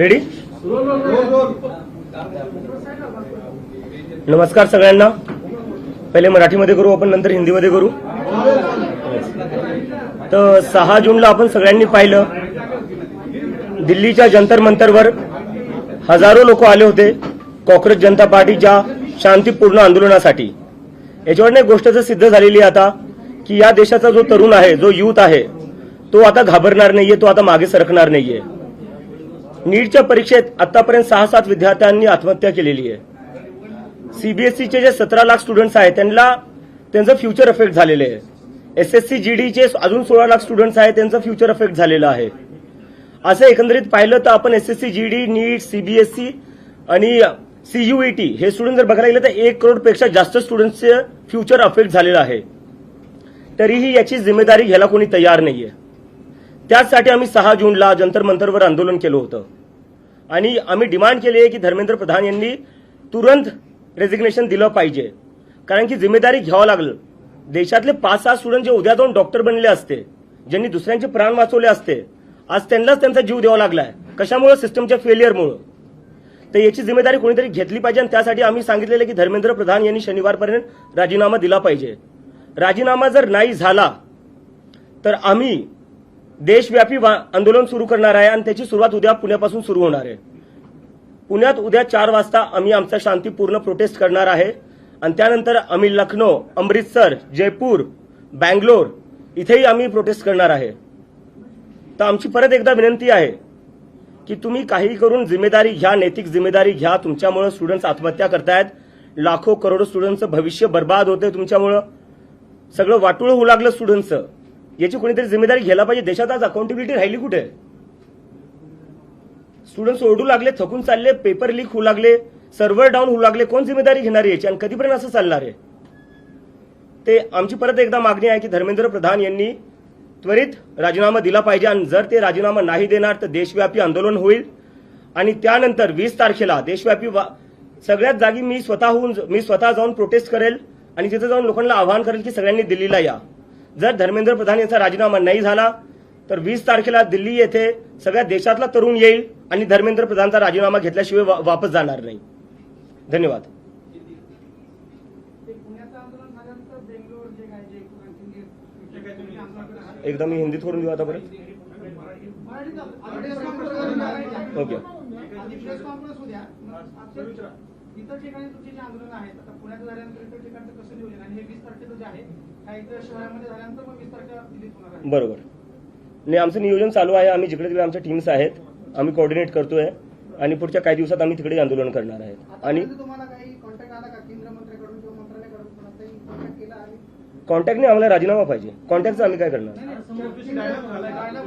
Ready? नमस्कार सगळ्यांना. पहिले मराठीमध्ये करू आपण, नंतर हिंदीमध्ये करू. तर 6 जूनला आपण सगळ्यांनी पाहिलं, दिल्लीच्या जंतर मंतरवर हजारो लोक आले होते काँग्रेस जनता पार्टीच्या शांतीपूर्ण आंदोलनासाठी. याच्यावर एक गोष्ट तर सिद्ध झालेली आहे आता की या देशाचा जो तरुण आहे, जो युथ आहे, तो आता घाबरणार नाहीये, तो आता मागे सरकणार नाहीये. नीटच्या परीक्षेत आतापर्यंत 6-7 विद्यार्थ्यांनी आत्महत्या केलेली आहे. सीबीएसईचे जे 17 लाख स्टुडंट्स आहेत त्यांचं फ्युचर अफेक्ट झालेलं आहे. एसएससी जीडीचे अजून 16 लाख स्टुडंट्स आहेत, त्यांचं फ्युचर अफेक्ट झालेलं आहे. असं एकंदरीत पाहिलं तर आपण एसएससी जीडी, नीट, सीबीएसई आणि सीयूईटी हे स्टुडंट जर बघायला गेलं तर 1 करोडपेक्षा जास्त स्टुडंट्सचे फ्युचर अफेक्ट झालेलं आहे. तरीही याची जिम्मेदारी घ्यायला कोणी तयार नाहीये. त्याचसाठी आम्ही 6 जूनला जंतर मंतरवर आंदोलन केलं होतं आणि आम्ही डिमांड केली आहे की धर्मेंद्र प्रधान यांनी तुरंत रेजिग्नेशन दिलं पाहिजे. कारण की जिम्मेदारी घ्यावं लागलं. देशातले 5-6 स्टुडंट जे उद्या जाऊन डॉक्टर बनले असते, ज्यांनी दुसऱ्यांचे प्राण वाचवले असते, आज त्यांनाच त्यांचा जीव द्यावा लागलाय. कशामुळे? सिस्टमच्या फेलियरमुळे. तर याची जिम्मेदारी कोणीतरी घेतली पाहिजे आणि त्यासाठी आम्ही सांगितलेलं की धर्मेंद्र प्रधान यांनी शनिवारपर्यंत राजीनामा दिला पाहिजे. राजीनामा जर नाही झाला तर आम्ही देशव्यापी आंदोलन सुरू करणार आहे आणि त्याची सुरुवात उद्या पुण्यापासून सुरू होणार आहे. पुण्यात उद्या 4 वाजता आम्ही आमचा शांतीपूर्ण प्रोटेस्ट करणार आहे आणि त्यानंतर आम्ही लखनौ, अमृतसर, जयपूर, बँगलोर इथेही आम्ही प्रोटेस्ट करणार आहे. तर आमची परत एकदा विनंती आहे की तुम्ही काही करून जिम्मेदारी घ्या, नैतिक जिम्मेदारी घ्या. तुमच्यामुळे स्टुडंट्स आत्महत्या करतायत, लाखो करोडो स्टुडंट्सचं भविष्य बर्बाद होते, तुमच्यामुळे सगळं वाटोळ होऊ लागलं स्टुडंट्सचं. याची कोणीतरी जिम्मेदारी घ्यायला पाहिजे. देशात आज अकाउंटेबिलिटी राहिली कुठे? स्टुडंट्स ओरडू लागले, थकून चालले, पेपर लीक होऊ लागले, सर्व्हर डाऊन होऊ लागले. कोण जिम्मेदारी घेणार याची आणि कधीपर्यंत असं चालणार आहे? ते आमची परत एकदा मागणी आहे की धर्मेंद्र प्रधान यांनी त्वरित राजीनामा दिला पाहिजे आणि जर ते राजीनामा नाही देणार तर देशव्यापी आंदोलन होईल आणि त्यानंतर 20 तारखेला देशव्यापी सगळ्याच जागी मी स्वतः जाऊन प्रोटेस्ट करेल आणि तिथे जाऊन लोकांना आवाहन करेल की सगळ्यांनी दिल्लीला या. जर धर्मेंद्र प्रधान यांचा राजीनामा नाही झाला तर 20 तारखेला दिल्ली येथे सगळ्या देशातला तरुण येईल आणि धर्मेंद्र प्रधानचा राजीनामा घेतल्याशिवाय वापस जाणार नाही. धन्यवाद. एकदा मी हिंदीत करून देऊ आता परत. ओके. इतर ठिकाणी तुमचे जे आंदोलन आहेत आता पुण्यात झाल्यानंतर इतर ठिकाणचं कसं नियोजन आणि हे 20 तारखेचं जे आहे काही इतर शहरामध्ये झाल्यानंतर मग 20 तारखेला दिल्लीत होणार आहे? बरोबर. नाही, आमचं नियोजन चालू आहे. आम्ही जिकडे तिकडे आमच्या टीम्स आहेत, आम्ही कोऑर्डिनेट करतोय आणि पुढच्या काही दिवसात आम्ही तिकडे आंदोलन करणार आहेत. आणि तुम्हाला काही कॉन्टॅक्ट आला का केंद्र मंत्र्याकडून किंवा मंत्रालयाकडून कोणाचाही कॉन्टॅक्ट केला? आणि कॉन्टॅक्टने आम्हाला राजीनामा पाहिजे. कॉन्टॅक्टचं आम्ही काय करणार?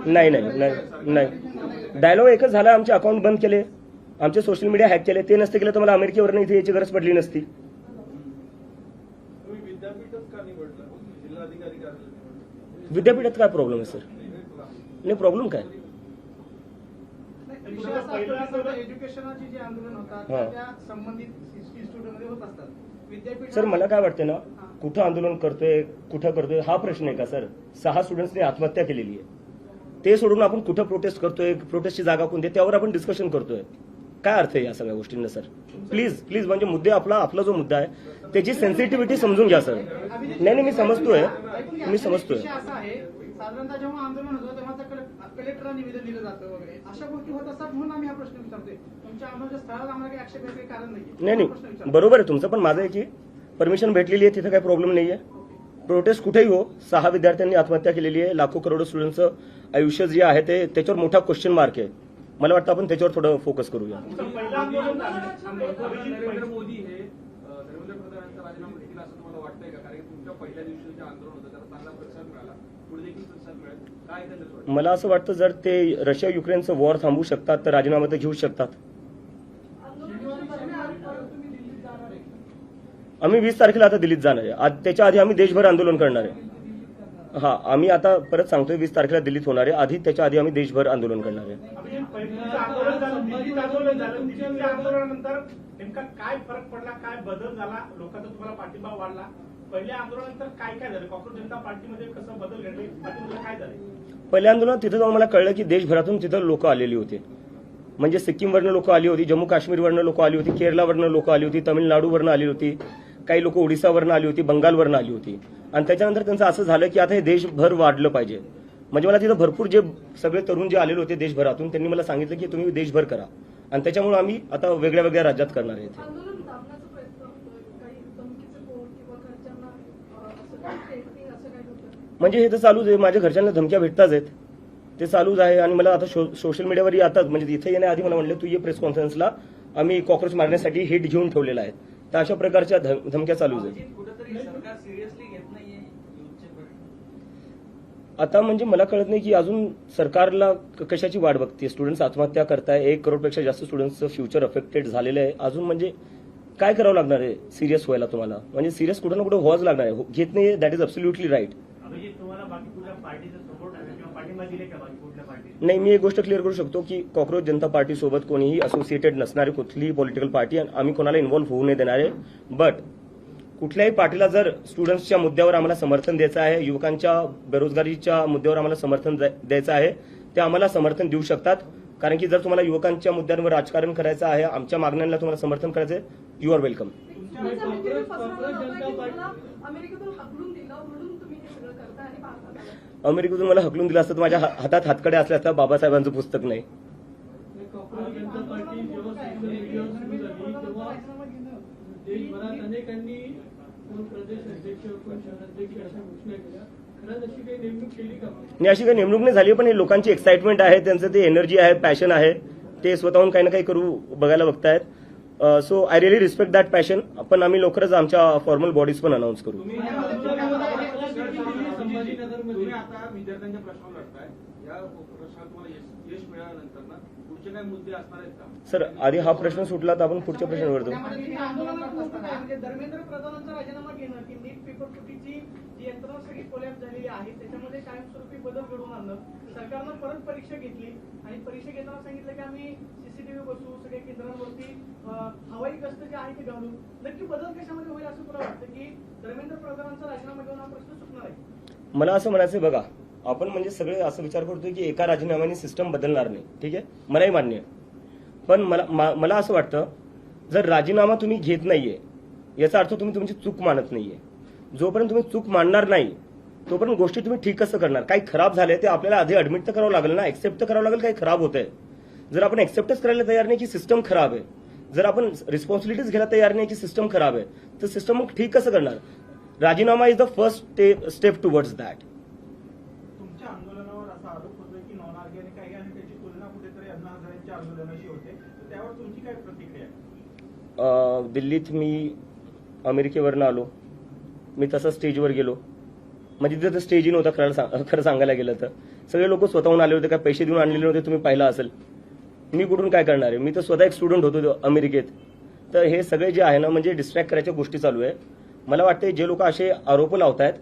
नाही. डायलॉग एकच झाला. आमचे अकाउंट बंद केले, आमचे सोशल मीडिया हॅक केले. ते नसते केलं तर मला अमेरिकेवरनं इथे याची गरज पडली नसती. विद्यापीठात काय प्रॉब्लेम आहे सर? नाही, प्रॉब्लेम काय? एज्युकेशनची जी आंदोलन होतात त्या संबंधित इन्स्टिट्यूटमध्ये होत असतात. विद्यापीठ सर मला काय वाटतं ना, कुठं आंदोलन करतोय, कुठं करतोय हा प्रश्न आहे का सर? 6 स्टुडंट्सने आत्महत्या केलेली आहे. ते सोडून आपण कुठं प्रोटेस्ट करतोय, प्रोटेस्टची जागा कोणती, त्यावर आपण डिस्कशन करतोय. काय अर्थ आहे या सगळ्या गोष्टींना सर? प्लीज म्हणजे मुद्दे आपला जो मुद्दा आहे त्याची सेन्सिटिव्हिटी समजून घ्या सर. नाही, मी समजतोय. साधारणतः जेव्हा आंदोलन होतं तेव्हा कलेक्टरला निवेदन दिलं जातं वगैरे अशा गोष्टी होत असतात म्हणून आम्ही हा प्रश्न विचारतोय. तुमच्या आंदोलनाच्या स्थळाला आम्हाला काही आक्षेप काही कारण नाही. बरोबर आहे तुमचं, पण माझं आहे की परमिशन भेटलेली आहे, तिथे काही प्रॉब्लेम नाहीये. प्रोटेस्ट कुठेही हो, 6 विद्यार्थ्यांनी आत्महत्या केलेली आहे. लाखो करोडो स्टुडंटचं आयुष्य जे आहे ते त्याच्यावर मोठा क्वेश्चन मार्क आहे. मला वाटतं आपण त्याच्यावर थोडं फोकस करूया. मोदी हे धर्मेंद्र प्रधानांचा राजीनामा देतील असं तुम्हाला वाटतंय का? कारण तुमच्या पहिल्या दिवशी जे आंदोलन होतं त्याला चांगला प्रतिसाद मिळाला, पुढे देखील प्रतिसाद मिळेल काय? मला असं वाटतं जर ते रशिया युक्रेनचं वॉर थांबवू शकतात तर राजीनामा तर घेऊ शकतात. आम्ही 20 तारखेला आता दिल्लीत जाणार आहे. त्याच्या आधी आम्ही देशभर आंदोलन करणार आहे. हा, आम्ही आता परत सांगतोय 20 तारखेला दिल्लीत होणार आहे. आधी त्याच्या आधी आम्ही देशभर आंदोलन करणार आहे. आंदोलनानंतर नेमका काय फरक पडला, काय बदल झाला, लोकांचा तुम्हाला पाठिंबा वाढला? पहिल्या आंदोलनानंतर काय झालं? काँग्रेस जनता पार्टीमध्ये कसं बदल घडले, पाठिंबा काय झाले? पहिल्या आंदोलनात तिथं जाऊन मला कळलं की देशभरातून तिथं लोक आलेली होती म्हणजे सिक्कीमवरनं लोक आली होती, जम्मू काश्मीरवरनं लोक आली होती, केरळवरनं लोक आली होती, तमिळनाडूवरनं आली होती, काही लोक ओडिसावरनं आली होती, बंगालवरनं आली होती. आणि त्याच्यानंतर त्यांचं असं झालं की आता हे देशभर वाढलं पाहिजे. म्हणजे मला तिथं भरपूर जे सगळे तरुण जे आलेले होते देशभरातून, त्यांनी मला सांगितलं की तुम्ही देशभर करा. आणि त्याच्यामुळे आम्ही आता वेगळ्या वेगळ्या राज्यात करणार आहे. आंदोलन दाबण्याचा प्रयत्न होतोय, काही धमकीचे फोन किंवा घरच्यांना असं काही threatening असं काही होतं? म्हणजे हे तर चालूच आहे, माझ्या घरच्यांना धमक्या भेटताच आहेत, ते चालूच आहे. आणि मला आता सोशल मीडियावर येतात, म्हणजे इथे येण्याआधी मला म्हणलं तू ये प्रेस कॉन्फरन्सला, आम्ही कॉक्रोच मारण्यासाठी हिट घेऊन ठेवलेला आहे. तर अशा प्रकारच्या धमक्या चालूच आहेत. कुठेतरी सरकार सिरियसली घेत नाहीये युथचे प्रश्न. आता म्हणजे मला कळत नाही की अजून सरकारला कशाची वाट बघते. स्टुडंट्स आत्महत्या करताय, 1 करोडपेक्षा जास्त स्टुडंट्सचं फ्युचर अफेक्टेड झालेलं आहे. अजून म्हणजे काय करावं लागणार आहे सिरियस व्हायला तुम्हाला? म्हणजे सिरियस कुठं ना कुठं व्हावंच लागणार आहे. घेत नाही, that is absolutely right. Abhijit, तुम्हाला बाकी कुठल्या पार्टीचा सपोर्ट आहे किंवा पाठिंबा दिले का बाकी कुठल्या पार्टी? नाही, मी एक गोष्ट क्लिअर करू शकतो की कॉक्रोच जनता पार्टी सोबत कोणीही असोसिएटेड नसणारी कुठलीही पॉलिटिकल पार्टी आम्ही कोणाला इन्व्हॉल्व्ह होऊ नाही देणार आहे. बट कुठल्याही पार्टीला जर स्टुडंट्सच्या मुद्द्यावर आम्हाला समर्थन द्यायचं आहे, युवकांच्या बेरोजगारीच्या मुद्द्यावर आम्हाला समर्थन द्यायचं आहे, ते आम्हाला समर्थन देऊ शकतात. कारण की जर तुम्हाला युवकांच्या मुद्द्यांवर राजकारण करायचं आहे, आमच्या मागण्यांना तुम्हाला समर्थन करायचं आहे, यू आर वेलकम. तुमच्या भीतीने पसरवलं जातोय की तुम्हाला अमेरिकेतून हाकलून दिलं म्हणून तुम्ही हे सगळं करताय आणि भारतात आलात. अमेरिकेतून मला हकलून दिलं असतं तर माझ्या हातात हातकडे असल्या असता बाबासाहेबांचं पुस्तक नाही. काँग्रेस जनता पार्टी जेव्हा सोशल मीडियावर सुरू झाली तेव्हा देशभरात अनेकांनी कोण प्रदेश अध्यक्ष कोण शहराध्यक्ष अशा घोषणा केल्या. खरंच अशी काही नेमणूक केली का? आणि अशी काही नेमणूक नाही झाली, पण हे लोकांची एक्साइटमेंट आहे, त्यांचं ते एनर्जी आहे, पॅशन आहे, ते स्वतःहून काही ना काही करू बघायला बघतायत. So I really respect that passion. पण आम्ही लवकरच आमच्या फॉर्मल बॉडीज पण अनाऊन्स करू. तुम्ही आता विद्यार्थ्यांच्या प्रश्नावर लढताय, या प्रश्नात तुम्हाला यश मिळाल्यानंतर ना पुढचे काही मुद्दे असणार आहेत का? सर, आधी हा प्रश्न सुटला तर आपण पुढच्या प्रश्नावर जाऊ. पुण्यामध्ये तुम्ही आंदोलन करत असताना म्हणजे धर्मेंद्र प्रधानांचा राजीनामा घेणं की नीट पेपर फुटीची जी यंत्रणा सगळी कोलॅप्स झालेली आहे त्याच्यामध्ये कायमस्वरूपी बदल घडवून आणणं, सरकारनं परत परीक्षा घेतली आणि परीक्षा घेताना सांगितलं की आम्ही सीसीटीव्ही बसवू, सगळ्या केंद्रांवरती हवाई गस्त जे आहे ते घालू. नक्की बदल कशामध्ये होईल असं तुला वाटतं की धर्मेंद्र प्रधानांचा राजीनामा घेऊन हा प्रश्न सुटणार आहे? मला असं म्हणायचं बघा, आपण म्हणजे सगळे असं विचार करतोय की एका राजीनाम्याने सिस्टम बदलणार नाही. ठीक आहे, मलाही मान्य आहे. पण मला असं वाटतं, जर राजीनामा तुम्ही घेत नाहीये याचा अर्थ तुम्ही तुमची चूक मानत नाहीये. जोपर्यंत तुम्ही चूक मानणार नाही तोपर्यंत गोष्टी तुम्ही ठीक कसं करणार? काही खराब झालंय ते आपल्याला आधी ऍडमिट तर करावं लागेल ना, एक्सेप्ट तर करावं लागेल काही खराब होतंय. जर आपण एक्सेप्टच करायला तयार नाही की सिस्टम खराब आहे, जर आपण रिस्पॉन्सिबिलिटीज घ्यायला तयार नाही की सिस्टम खराब आहे, तर सिस्टम मग ठीक कसं करणार? राजीनामा is the first step towards that. तुमच्या आंदोलनावर असा आरोप होतोय की नॉन आरगे आणि काही आणि त्याची तुलना कुठेतरी अण्णा हजारेंच्या आंदोलनाशी होते, तर त्यावर तुमची काय प्रतिक्रिया आहे? दिल्लीत मी अमेरिकेवरनं आलो, मी तसं स्टेजवर गेलो, म्हणजे तिथं स्टेज नव्हता खरं सांगायला गेलं तर. सगळे लोक स्वतःहून आले होते, काय पैसे देऊन आणलेले नव्हते, तुम्ही पाहिलं असेल. मी कुठून काय करणार आहे? मी तर स्वतः एक स्टुडंट होतो अमेरिकेत. तर हे सगळे जे आहे ना, म्हणजे डिस्ट्रॅक्ट करायच्या गोष्टी चालू आहे. मला वाटते जे लोक असे आरोप लावतायत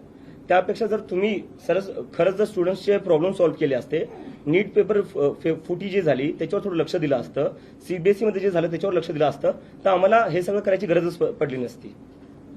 त्यापेक्षा जर तुम्ही खरंच जर स्टुडंट्सचे प्रॉब्लेम सॉल्व्ह केले असते, नीट पेपर फुटी जी झाली त्याच्यावर थोडं लक्ष दिलं असतं, सीबीएसईमध्ये जे झालं त्याच्यावर लक्ष दिलं असतं, तर आम्हाला हे सगळं करायची गरजच पडली नसती.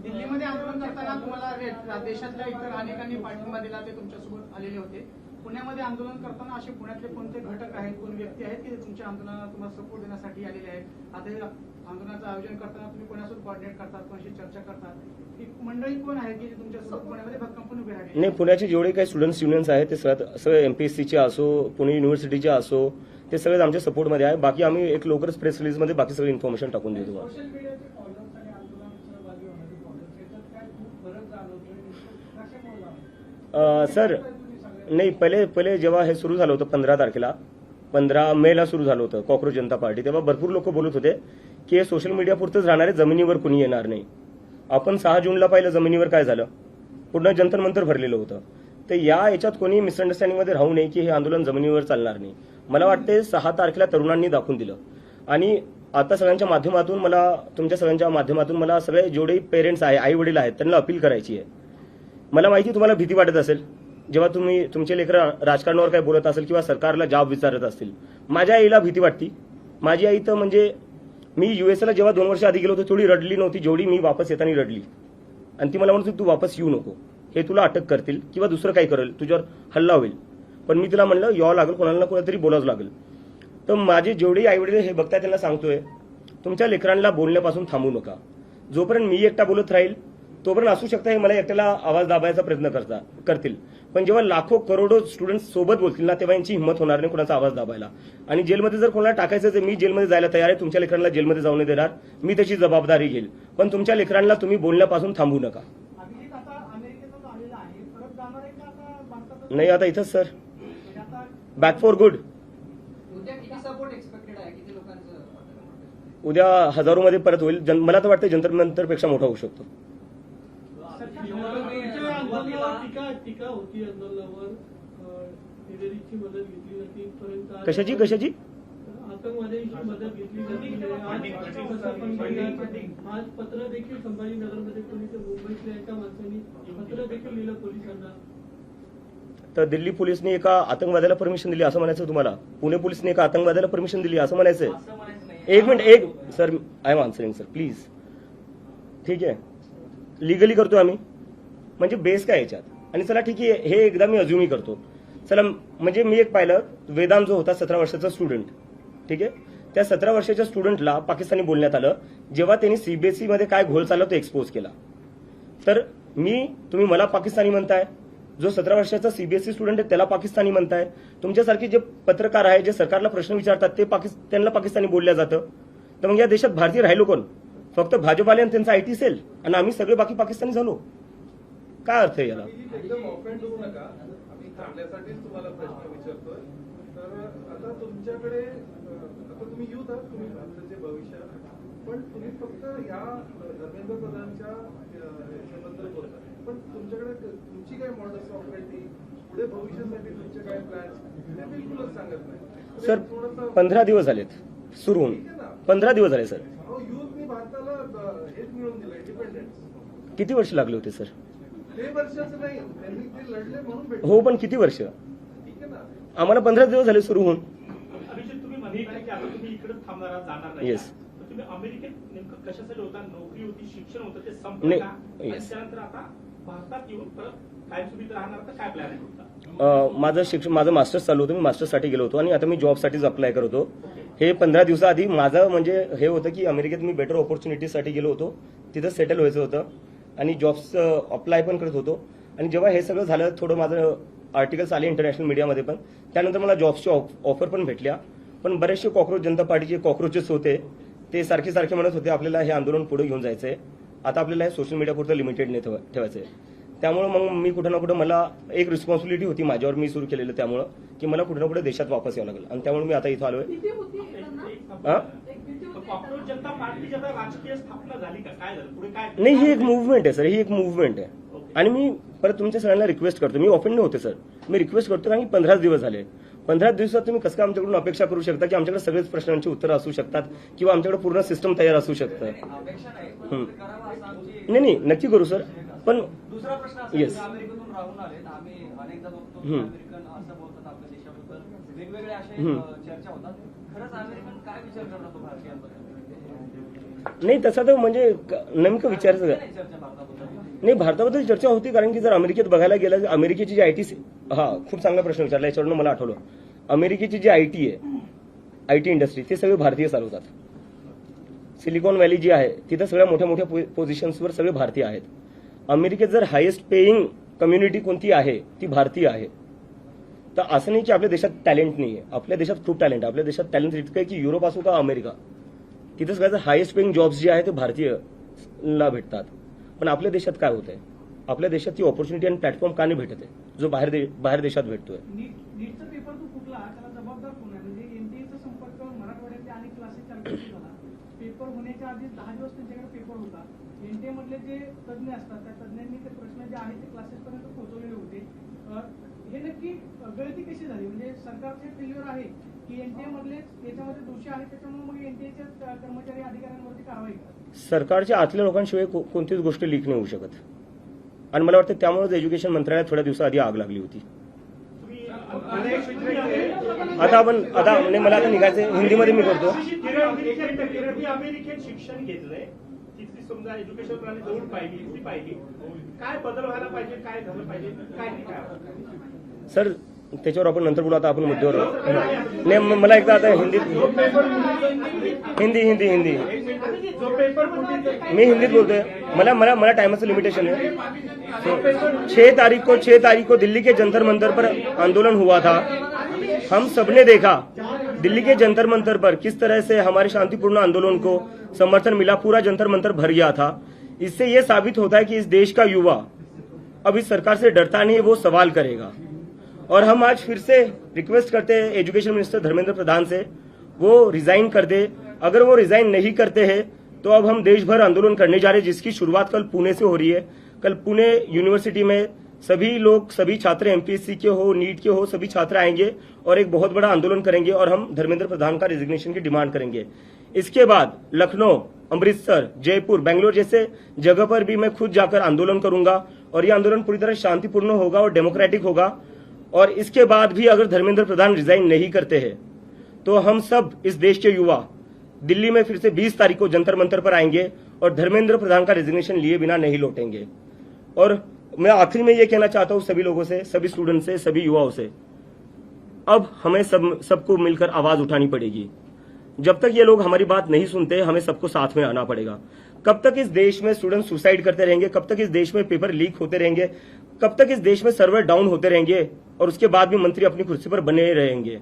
दिल्लीमध्ये आंदोलन करताना तुम्हाला देशातल्या इतर अनेकांनी पाठिंबा दिला, ते तुमच्यासोबत आलेले होते. पुण्यामध्ये आंदोलन करताना असे पुण्यातले कोणते घटक आहेत, कोण व्यक्ती आहेत की तुमच्या आंदोलनाला तुम्हाला सपोर्ट देण्यासाठी आलेले आहेत? आता हे आंदोलनाचं आयोजन करताना तुम्ही कोणासोबत कोऑर्डिनेट करतात, कोणाशी चर्चा करतात? ही मंडळी कोण आहे की तुमच्यासोबत पुण्यामध्ये भक्कम पण उभे राहिले? नाही, पुण्याचे जेवढे काही स्टुडंट्स युनियन्स आहेत ते सगळे एमपीएससीचे असो, पुणे युनिव्हर्सिटीचे असो, ते सगळेच आमच्या सपोर्टमध्ये आहे. बाकी आम्ही एक लवकरच प्रेस रिलीजमध्ये बाकी सगळी इन्फॉर्मेशन टाकून देतो. सोशल मीडियाचे फॉलोअर्स आणि आंदोलनात सहभागी होणारे फॉलोअर्स याच्यात काय खूप फरक जाणवतोय? कशामुळे सर, नाही, पहिले जेव्हा हे सुरू झालं होतं 15 तारखेला, 15 मेला सुरू झालं होतं कॉक्रोच जनता पार्टी, तेव्हा भरपूर लोक बोलत होते की हे सोशल मीडिया पुरतंच राहणार आहे, जमिनीवर कुणी येणार नाही. आपण 6 जूनला पाहिलं जमिनीवर काय झालं, पूर्ण जंतर मंतर भरलेलं होतं. तर याच्यात कोणी मिसअंडरस्टँडिंगमध्ये राहू नये की हे आंदोलन जमिनीवर चालणार नाही. मला वाटते 6 तारखेला तरुणांनी दाखवून दिलं. आणि आता सगळ्यांच्या माध्यमातून तुमच्या सगळ्यांच्या माध्यमातून मला सगळे जेवढे पेरेंट्स आहे, आई वडील आहेत, त्यांना अपील करायची आहे. मला माहिती तुम्हाला भीती वाटत असेल जेव्हा तुम्ही तुमचे लेकरं राजकारणावर काय बोलत असेल किंवा सरकारला जॉब विचारत असतील. माझ्या आईला भीती वाटती. माझी आई तर म्हणजे मी युएसला जेव्हा 2 वर्ष आधी गेलो होतो थोडी रडली नव्हती जेवढी मी वापस येताना रडली. आणि ती मला म्हणत होती तू वापस येऊ नको, हे तुला अटक करतील किंवा दुसरं काही करेल, तुझ्यावर हल्ला होईल. पण मी तिला म्हणलं यावं लागेल, कोणाला ना कोणातरी बोलावं लागेल. तर माझे जेवढे आईवडील हे बघताय त्यांना सांगतोय, तुमच्या लेकरांना बोलण्यापासून थांबू नका. जोपर्यंत मी एकटा बोलत राहील तोपर्यंत असू शकतं हे मला एकट्याला आवाज दाबायचा प्रयत्न करतील, पण जेव्हा लाखो करोडो स्टुडंट्स सोबत बोलतील ना, तेव्हा यांची हिंमत होणार नाही कोणाचा आवाज दाबायला. आणि जेलमध्ये जर कोणाला टाकायचं तर मी जेलमध्ये जायला तयार आहे. तुमच्या लेकरांना जेलमध्ये जाऊ नाही देणार, मी त्याची जबाबदारी घेईल. पण तुमच्या लेकरांना तुम्ही बोलण्यापासून थांबू नका. अभिजित आता अमेरिकेतच आलेला आहे, परत जाणार आहे का आता भारतात? नाही, आता इथंच सर, म्हणजे आता बॅक फॉर गुड. उद्या किती सपोर्ट एक्सपेक्टेड आहे, किती लोकांचं? उद्या हजारोमध्ये परत होईल. मला तर वाटतं जंतर मंतरपेक्षा मोठा होऊ शकतो. तुमच्या आंदोलनावर टीका होती, आंदोलनावर हिलेरीची मदत घेतली जाते इथपर्यंत. कशाची आतंकवाद्यांची मदत घेतली जाते. आज पत्र देखील संभाजीनगरमध्ये पोलीस, मुंबईतल्या एका माणसांनी पत्र देखील लिहिलं पोलिसांना. तर दिल्ली पोलिसने एका आतंकवाद्याला परमिशन दिली असं म्हणायचं तुम्हाला? पुणे पोलिसने एका आतंकवाद्याला परमिशन दिली असं म्हणायचंय? असं म्हणायचं नाही. एक minute sir, I am answering sir, please. ठीक आहे, लिगली करतो आम्ही, म्हणजे बेस काय याच्यात? आणि चला ठीक आहे, हे एकदा मी अज्युमी करतो. चला, म्हणजे मी एक पाहिलं, वेदांत जो होता 17 वर्षाचा स्टुडंट, ठीक आहे, त्या 17 वर्षाच्या स्टुडंटला पाकिस्तानी बोलण्यात आलं. जेव्हा त्यांनी सीबीएसई मध्ये काय घोळ चालला तो एक्सपोज केला, तर तुम्ही मला पाकिस्तानी म्हणताय. जो 17 वर्षाचा सीबीएसई स्टुडंट आहे त्याला पाकिस्तानी म्हणताय. तुमच्यासारखे जे पत्रकार आहेत, जे सरकारला प्रश्न विचारतात, ते त्यांना पाकिस्तानी बोलल्या जातं. तर मग या देशात भारतीय राहिलो कोण? फक्त भाजपाले आणि त्यांचा आयटी सेल, आणि आम्ही सगळे बाकी पाकिस्तानी झालो. काय अर्थ आहे याला? एकदम ऑफेंड होऊ नका, आम्ही चांगल्यासाठीच तुम्हाला प्रश्न विचारतोय. तर आता तुमच्याकडे, आता तुम्ही युथ आहात, तुम्ही भारताचे भविष्य आहात, पण तुम्ही फक्त या धर्मेंद्र प्रधानच्या ह्याच्याबद्दल बोलता, पण तुमच्याकडे तुमची काय मॉडल्स ऑपरेटी, पुढे भविष्यासाठी तुमचे काय प्लॅन्स, ते बिलकुलच सांगत नाही. सर, 15 दिवस झालेत सुरू होऊन, 15 दिवस झाले सर. युथनी भारताला हेच मिळून दिलं, इंडिपेंडन्स. किती वर्ष लागले होते सर? ते वर्षाचं नाही, त्यांनी ते लढले म्हणून भेटले. हो, पण किती वर्ष? ठीक आहे ना. आम्हाला 15 दिवस झाले सुरू होऊन. अभिजित, तुम्ही मध्ये की आता तुम्ही इकडेच थांबणार आहात, जाणार नाही. Yes. तर तुम्ही अमेरिकेत नेमकं कशासाठी होता? नोकरी होती, शिक्षण होतं, ते नाही. संपलं का? आणि Yes. त्यानंतर आता भारतात येऊन परत कायमस्वरूपी राहणार, तर काय प्लॅन आहे तुमचा? माझं मास्टर्स चालू होतं, मी मास्टर्ससाठी गेलो होतो, आणि आता मी जॉबसाठीच अप्लाय करत होतो. हे 15 दिवसाआधी माझं म्हणजे हे होतं की अमेरिकेत मी बेटर ऑपॉर्च्युनिटीसाठी गेलो होतो, तिथं सेटल व्हायचं होतं, आणि जॉब्स अप्लाय पण करत होतो. आणि जेव्हा हे सगळं झालं, थोडं माझं आर्टिकल्स आले इंटरनॅशनल मीडियामध्ये पण, त्यानंतर मला जॉब्सची ऑफर पण भेटल्या. पण बरेचसे कॉक्रोच जनता पार्टीचे कॉक्रोचेस होते, ते सारखे म्हणत होते आपल्याला हे आंदोलन पुढे घेऊन जायचंय, आता आपल्याला हे सोशल मीडियापुरतं लिमिटेड नाही ठेवायचंय. त्यामुळे मग मी कुठं ना कुठं, मला एक रिस्पॉन्सिबिलिटी होती माझ्यावर, मी सुरू केलेलं, त्यामुळं की मला कुठं ना कुठे देशात वापस यावं लागेल, आणि त्यामुळे मी आता इथं आलोय. भीती होती त्यांना? हा? एक भीती होती कॉक्रोच जनता पार्टीची आता राजकीय स्थापना झाली का? काय झालं पुढे? काय नाही, ही एक मुव्हमेंट आहे सर, ही एक मुव्हमेंट आहे. आणि मी परत तुमच्या सगळ्यांना रिक्वेस्ट करतो, मी ऑफेंड होते सर, मी रिक्वेस्ट करतो, कारण की 15 दिवस झाले. 15 दिवसात तुम्ही कसं काय आमच्याकडून अपेक्षा करू शकता की आमच्याकडे सगळेच प्रश्नांची उत्तरं असू शकतात, किंवा आमच्याकडे पूर्ण सिस्टम तयार असू शकतं? अपेक्षा नाही, पण करावं असं आमची. नाही, नक्की करू सर. पण दुसरा प्रश्न असा, Yes. तुम्ही अमेरिकेतून राहून आले, आम्ही अनेकदा बघतो की अमेरिकन असं बोलतात आपल्या देशाबद्दल, वेगवेगळे असे चर्चा होतात. खरंच अमेरिकन काय विचार करतो भारतीयांबद्दल? नाही, तसा तर म्हणजे नेमकं विचारायचं नाही चर्चा भारताबद्दल. नाही, भारताबद्दल चर्चा होती, कारण की जर अमेरिकेत बघायला गेलं, अमेरिकेची जी आयटी, खूप चांगला प्रश्न विचारला, याच्यावरून मला आठवलं. अमेरिकेची जी आयटी आहे, आयटी इंडस्ट्री, ते सगळे भारतीय चालवतात. सिलिकॉन व्हॅली जी आहे, तिथं सगळ्या मोठ्या पोझिशन्सवर सगळे भारतीय आहेत. अमेरिकेत जर हायेस्ट पेईंग कम्युनिटी कोणती आहे, ती भारतीय आहे. तर असं नाही की आपल्या देशात टॅलेंट नाही आहे, आपल्या देशात खूप टॅलेंट आहे. आपल्या देशात टॅलेंट इतकं आहे की युरोप असो का अमेरिका, तिथं सगळ्याचं हायेस्ट पेईंग जॉब्स जे आहे ते भारतीयला भेटतात. पण आपल्या देशात काय होत आहे? आपल्या देशात ती ऑपॉर्च्युनिटी आणि प्लॅटफॉर्म का नाही भेटत आहे, जो बाहेर देशात भेटतोय? नीटचा पेपर जो फुटला, त्याला जबाबदार कोण आहे? म्हणजे एनटीएचा संपर्क मराठवाड्यातले अनेक क्लासेस चालू झाला. पेपर होण्याच्या आधी 10 दिवस त्यांच्याकडे पेपर होता. एनटीए मधले जे तज्ज्ञ असतात, त्या तज्ज्ञांनी ते प्रश्न जे आहेत ते क्लासेस पर्यंत पोहोचवलेले होते. हे नक्की गळती कशी झाली? म्हणजे सरकारचे फेल्युअर आहे की एनटीए मधले याच्यामध्ये दोषी आहेत, त्याच्यामुळे मग एनटीएच्या कर्मचारी अधिकाऱ्यांवरती कारवाई करा? सरकारच्या आतल्या लोकांशिवाय कोणतीच गोष्ट लीक नाही होऊ शकत. आणि मला वाटतं त्यामुळेच एज्युकेशन मंत्रालयात थोड्या दिवसाआधी आग लागली होती. आता मला आता निघायचं, हिंदीमध्ये मी करतो. अमेरिकेत शिक्षण घेतलंय, तिथली समजा एज्युकेशन प्रणाली जवळ पाहिली, ती पाहिली, काय बदल व्हायला पाहिजे, काय झालं पाहिजे, काय नाही, काय? सर, त्याच्यावर आपण नंतर बोलू. आता आपण मुद्द्यावर नाही, मला एकदा आता हिंदी हिंदी हिंदी जो पेपर फुटीचा मी हिंदीत बोलतोय. मला टाइमाचं लिमिटेशन है. 6 तारीख को दिल्ली के जंतर मंतर पर आंदोलन हुआ था. हम सबने देखा दिल्ली के जंतर मंतर पर किस तरह से हमारे शांतिपूर्ण आंदोलन को समर्थन मिला. पूरा जंतर मंतर भर गया था. इससे ये साबित होता है कि इस देश का युवा अब इस सरकार से डरता नहीं है, वो सवाल करेगा. और हम आज फिर से रिक्वेस्ट करते हैं एजुकेशन मिनिस्टर धर्मेंद्र प्रधान से, वो रिजाइन कर दे. अगर वो रिजाइन नहीं करते हैं तो अब हम देश भर आंदोलन करने जा रहे हैं, जिसकी शुरुआत कल पुणे से हो रही है. कल पुणे यूनिवर्सिटी में सभी छात्र एमपीएससी के हो, नीट के हो, सभी छात्र आएंगे और एक बहुत बड़ा आंदोलन करेंगे और हम धर्मेंद्र प्रधान का रेजिग्नेशन की डिमांड करेंगे. इसके बाद लखनऊ, अमृतसर, जयपुर, बेंगलोर जैसे जगह पर भी मैं खुद जाकर आंदोलन करूंगा और ये आंदोलन पूरी तरह शांतिपूर्ण होगा और डेमोक्रेटिक होगा. और इसके बाद भी अगर धर्मेंद्र प्रधान रिजाइन नहीं करते हैं तो हम सब इस देश के युवा दिल्ली में फिर से 20 तारीख को जंतर मंतर पर आएंगे और धर्मेंद्र प्रधान का रेजिग्नेशन लिए बिना नहीं लौटेंगे. और मैं आखिर में ये कहना चाहता हूं सभी लोगों से, सभी स्टूडेंट से, सभी युवाओं से, अब हमें सबको मिलकर आवाज उठानी पड़ेगी. जब तक ये लोग हमारी बात नहीं सुनते हमें सबको साथ में आना पड़ेगा. कब तक इस देश में स्टूडेंट सुसाइड करते रहेंगे, कब तक इस देश में पेपर लीक होते रहेंगे, कब तक इस देश में सर्वर डाउन होते रहेंगे और उसके बाद भी मंत्री अपनी कुर्सी पर बने रहेंगे.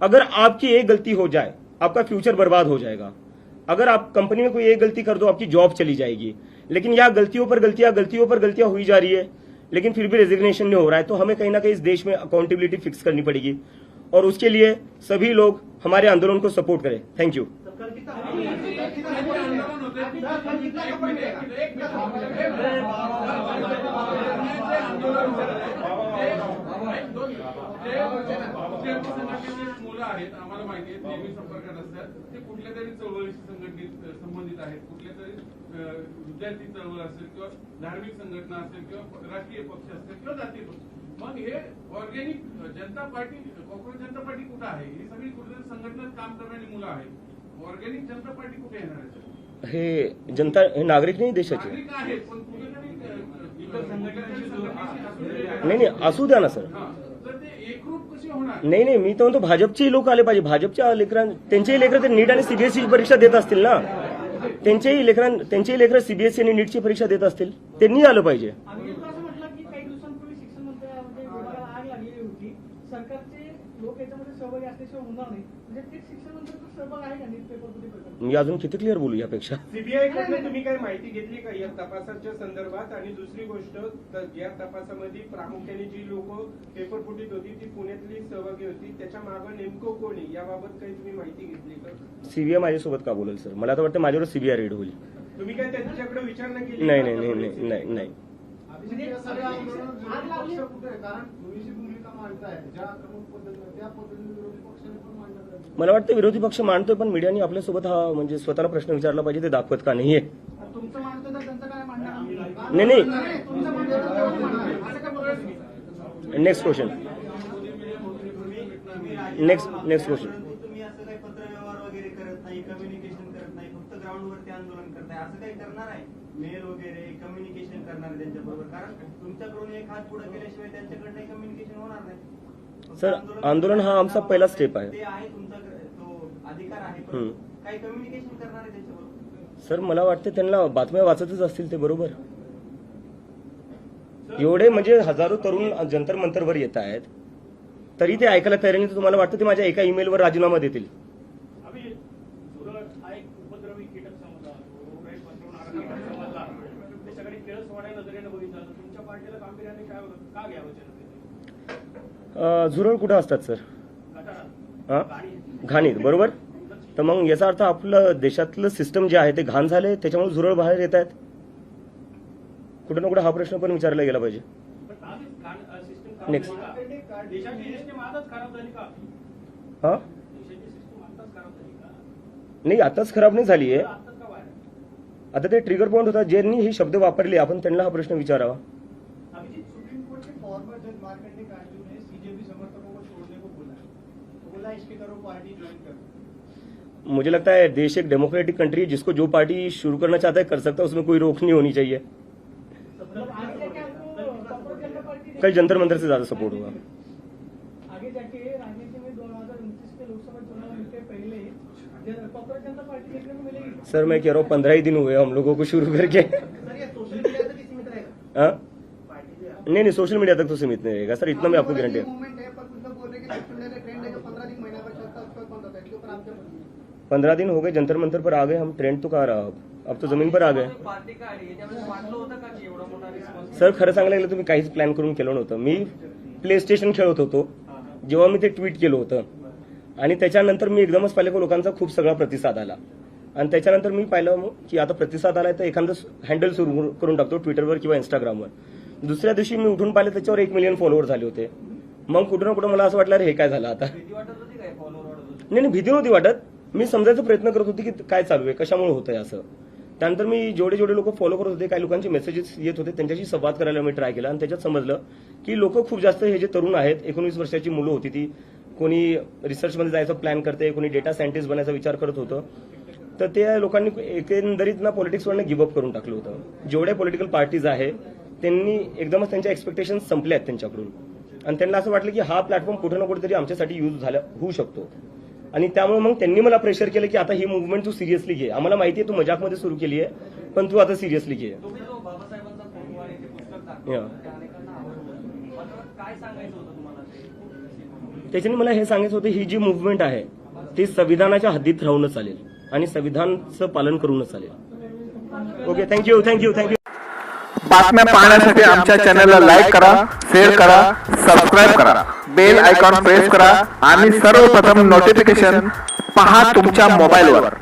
अगर आपकी एक गलती हो जाए आपका फ्यूचर बर्बाद हो जाएगा. अगर आप कंपनी में कोई एक गलती कर दो आपकी जॉब चली जाएगी. लेकिन यहाँ गलतियों पर गलतियां हुई जा रही है, लेकिन फिर भी रेजिग्नेशन नहीं हो रहा है. तो हमें कहीं ना कहीं इस देश में अकाउंटेबिलिटी फिक्स करनी पड़ेगी और उसके लिए सभी लोग हमारे आंदोलन को सपोर्ट करें. Thank you. मुलं आहेत आम्हाला माहिती आहे, नेहमी संपर्कात असतात. ते कुठल्या तरी चळवळीशी संबंधित आहेत. कुठल्या तरी विद्यार्थी चळवळ असेल किंवा धार्मिक संघटना असेल किंवा राष्ट्रीय पक्ष असेल किंवा जातीय पक्ष. मग हे ऑर्गॅनिक जनता पार्टी, कॉक्रोच जनता पार्टी कुठं आहे? ही सगळी कुठेतरी संघटनेत काम करणारी मुलं आहेत. ऑर्गॅनिक जनता पार्टी कुठे येणार आहे? हे जनता, हे नागरिक नाही देशाचे. नागरिक आहेत पण कुठेतरी इतर संघटनांशी नाही असू द्या ना सर. तर ते एकरूप कसे होणार? नाही मी तर म्हणतो भाजपचेही लोक आले पाहिजे. भाजपच्या त्यांचेही लेकरं ते नीट आणि सीबीएसई परीक्षा देत असतील ना. त्यांचेही लेकरं सीबीएसई आणि नीटची परीक्षा देत असतील, त्यांनी आलं पाहिजे. आम्ही असं म्हटलं की काही दिवसांपूर्वी शिक्षण मंत्र्यामध्ये विभागाला आग लागलेली होती. सरकारचे लोक याच्यामध्ये सहभागी असल्याशिवाय होणार नाही. म्हणजे ते शिक्षण मंत्र्यांचा सहभाग आहे का नीट पेपर फुटी प्रकरणात? मी अजून किती क्लिअर बोलू यापेक्षा. सीबीआय कडून तुम्ही काय माहिती घेतली का या तपासाच्या संदर्भात? आणि दुसरी गोष्ट, या तपासामध्ये प्रामुख्याने जी लोक पेपर फुटीत होती ती पुण्यातली सहभागी होती, त्याच्या मागे नेमकं कोणी, याबाबत काही तुम्ही माहिती घेतली का? सीबीआय माझ्यासोबत का बोलेल सर? मला तर वाटतं माझ्यावर सीबीआय रेड होईल. तुम्ही काय त्यांच्याकडे विचारणा केली? नाही. आग लागली. कारण तुम्ही भूमिका मांडताय ज्या प्रमुख पद्धतीने त्या पद्धतीने विरोधी पक्षाने पण मांडण्यात आली. मला वाटतं विरोधी पक्ष मांडतोय पण मीडियाने आपल्यासोबत हा म्हणजे स्वतःला प्रश्न विचारला पाहिजे, ते दाखवत का नाहीये. तुमचं मांडतो तर त्यांचं काय मांडणार? नाही. तुमचं मांडतो तर तेवढं मांडणार. असं काय बोलता तुम्ही? Next question. Next question. तुम्ही असं काही पत्रव्यवहार वगैरे करत नाही, कम्युनिकेशन करत नाही, फक्त ग्राउंडवरती आंदोलन करताय, असं काही करणार आहे? मेल वगैरे कम्युनिकेशन करणार आहे त्यांच्याबरोबर? कारण तुमच्याकडून एक हात पुढे केल्याशिवाय त्यांच्याकडनं कम्युनिकेशन होणार नाही. सर आंदोलन हा आमचा पहिला स्टेप आहे. ते आहे तुमचा तो अधिकार आहे, पण काही कम्युनिकेशन करणार आहे त्यांच्याबरोबर? सर मला वाटतं त्यांना बातम्या वाचतच असतील ते, बरोबर. एवढे म्हणजे हजारो तरुण जंतर मंतरवर येत आहेत तरी ते ऐकायला तयार नाही. तुम्हाला वाटतं ते माझ्या एका ईमेलवर राजीनामा देतील? हा एक उपद्रवी कीटक समजला, रोगराई पसरवणारा समजला. ते सगळे खेळ सोहळ्या नजरेनं बघितलं तर तुमच्या पार्टीला गांभीर्याने का घ्यावं जनतेने? झुरळ कुठं असतात सर? घाणीत, बरोबर. तर मग याचा अर्थ आपलं देशातलं सिस्टम जे आहे ते घाण झाले, त्याच्यामुळे झुरळ बाहेर येत आहेत. कुठं ना कुठं हा प्रश्न पण विचारला गेला पाहिजे. नेक्स्ट. देशाची सिस्टीम आताच खराब झाली का? हा देशाची सिस्टीम आताच खराब झाली का? नाही, आताच खराब नाही झाली आहे. आताच का बाहेर? आता ते ट्रिगर पॉईंट होता, ज्यांनी हे शब्द वापरले आपण त्यांना हा प्रश्न विचारावा. अभिजीत, सुप्रीम कोर्ट के फॉर्मर जज मार्कंडे कांजू ने सीजेपी समर्थकों को छोड़ने को बोला इसके करो पार्टी ज्वाइन कर. मुझे लगता है देश एक डेमोक्रेटिक कंट्री है, जिसको जो पार्टी शुरू करना चाहता है कर सकता है, उसमें कोई रोक नहीं होनी चाहिए. मतलब आज लेके आपको कॉर्पोरेट जनता पार्टी कल जंतर मंतर से ज्यादा सपोर्ट होगा. आगे जाके राजनीति में 2029 के लोकसभा चुनाव के पहले कांग्रेस जनता पार्टी देखने को मिलेगी। सर मैं कह रहा हूँ 15 ही दिन हुए हम लोगों को शुरू करके। सर ये सोशल मीडिया तक ही सीमित रहेगा। हाँ? नहीं सोशल मीडिया तक तो सीमित नहीं रहेगा सर, इतना मैं आपको गारंटी है। मूवमेंट है पर कुछ लोग बोल रहे हैं कि सोशल मीडिया का ट्रेंड है जो 15 दिन महीना भर चलता है उसके बाद बंद होता है, इसके ऊपर आप क्या बोलेंगे? 15 दिन हो गए, जंतर मंतर पर आ गए हम, ट्रेंड तो कहाँ रहा अब तो जमीन पर आ गए। पार्टी काय आहे त्यामध्ये वाटलं होतं का की एवढा मोठा रिस्पॉन्स? सर खरं सांगायला गेलं तुम्ही काहीच प्लॅन करून केलं नव्हतं. मी प्ले स्टेशन खेळत होतो जेव्हा मी ते ट्विट केलं होतं आणि त्याच्यानंतर मी एकदमच पाहिलं की लोकांचा खूप सगळा प्रतिसाद आला आणि त्याच्यानंतर मी पाहिलं की आता प्रतिसाद आलाय तर एखादं हँडल सुरू करून टाकतो ट्विटरवर किंवा इंस्टाग्रामवर. दुसऱ्या दिवशी मी उठून पाहिलं त्याच्यावर 1 मिलियन फॉलोअर झाले होते. मग कुठं ना कुठं मला असं वाटलं हे काय झालं आता. भीती वाटत होती काय फॉलोअर वाढत होते? नाही भीती नव्हती वाटत, मी समजायचा प्रयत्न करत होते की काय चालू आहे, कशामुळे होतंय असं. त्यानंतर मी जेवढे लोक फॉलो करत होते, काही लोकांचे मेसेजेस येत होते, त्यांच्याशी संवाद करायला मी ट्राय केला आणि त्याच्यात समजलं की लोक खूप जास्त हे जे तरुण आहेत, 19 वर्षाची मुलं होती ती, कोणी रिसर्चमध्ये जायचं प्लॅन करते, कोणी डेटा सायंटिस्ट बनायचा विचार करत होतं. तर त्या लोकांनी एकंदरीत ना पॉलिटिक्सवरनं गिव्हअप करून टाकलं होतं. जेवढे पॉलिटिकल पार्टीज आहे त्यांनी एकदमच त्यांच्या एक्सपेक्टेशन्स संपले आहेत त्यांच्याकडून आणि त्यांना असं वाटलं की हा प्लॅटफॉर्म कुठे ना कुठेतरी आमच्यासाठी यूज होऊ शकतो आणि त्यामुळे मग त्यांनी मला प्रेशर केलं की आता ही मुवमेंट तू सिरियसली घे. आम्हाला माहिती आहे तू मजाकमध्ये सुरू केली आहे पण तू आता सिरियसली घे. तुम्ही जो बाबासाहेबांचा फोटो आणि ते पुस्तक दाखवलं ते अनेकांना आवडलं, मात्र काय सांगायचं होतं तुम्हाला ते? त्याच्याने मला हे सांगायचं होतं ही जी मुवमेंट आहे ती संविधानाच्या हद्दीत राहूनच चालेल आणि संविधानाचं पालन करूनच चालेल. Okay, thank you. बातम्या पाहण्यासाठी आमच्या चॅनलला लाईक करा, शेअर करा, सबस्क्राईब करा, बेल आयकॉन प्रेस करा आणि सर्वप्रथम नोटिफिकेशन पहा तुमच्या मोबाईलवर.